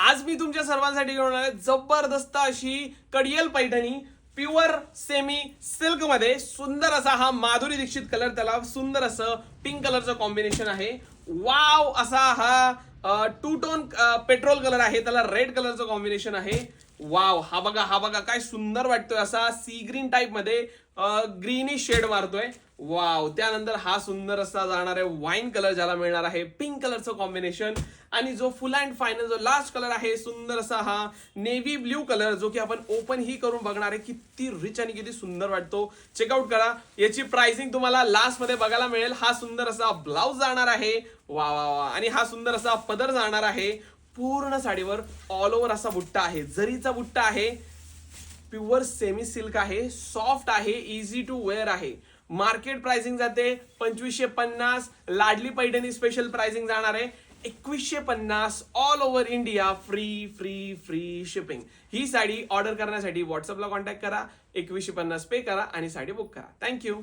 आज मी तुमच्या सर्वांसाठी घेऊन आले जबरदस्त अशी कडियल पैठणी प्युअर सेमी सिल्क मध्ये सुंदर असा हा माधुरी दीक्षित कलर, त्याला सुंदर असं पिंक कलरचं कॉम्बिनेशन आहे. वाव असा हा टू टोन पेट्रोल कलर आहे, त्याला रेड कलरचं कॉम्बिनेशन आहे. वाव हा बघा काय सुंदर वाटतोय, असा सी ग्रीन टाइप मध्ये ग्रीनिश शेड मारतोय. वाव त्यानंतर हा सुंदर असा जाणार आहे वाईन कलर, ज्याला मिळणार आहे पिंक कलरचं कॉम्बिनेशन. आणि जो फुल अँड फायनल जो लास्ट कलर आहे सुंदर असा हा नेव्ही ब्ल्यू कलर, जो की आपण ओपन ही करून बघणार आहे. किती रिच आणि किती सुंदर वाटतो, चेकआउट करा. याची प्राइसिंग तुम्हाला लास्ट मध्ये बघायला मिळेल. हा सुंदर असा ब्लाउज जाणार आहे. वा वा वा. आणि हा सुंदर असा पदर जाणार आहे. पूर्ण साडीवर ऑल ओव्हर असा बुट्टा आहे, जरीचा बुट्टा आहे. प्युअर सेमी सिल्क आहे, सॉफ्ट आहे, इझी टू वेअर आहे. मार्केट प्राइसिंग जाते 2550. लाडली पैठणी स्पेशल प्राइसिंग जाणार आहे 2150. All over India free free free shipping. ही साडी ऑर्डर करण्यासाठी व्हॉट्सअपला कॉन्टॅक्ट करा, 2150 पे करा आणि साडी बुक करा. थँक्यू.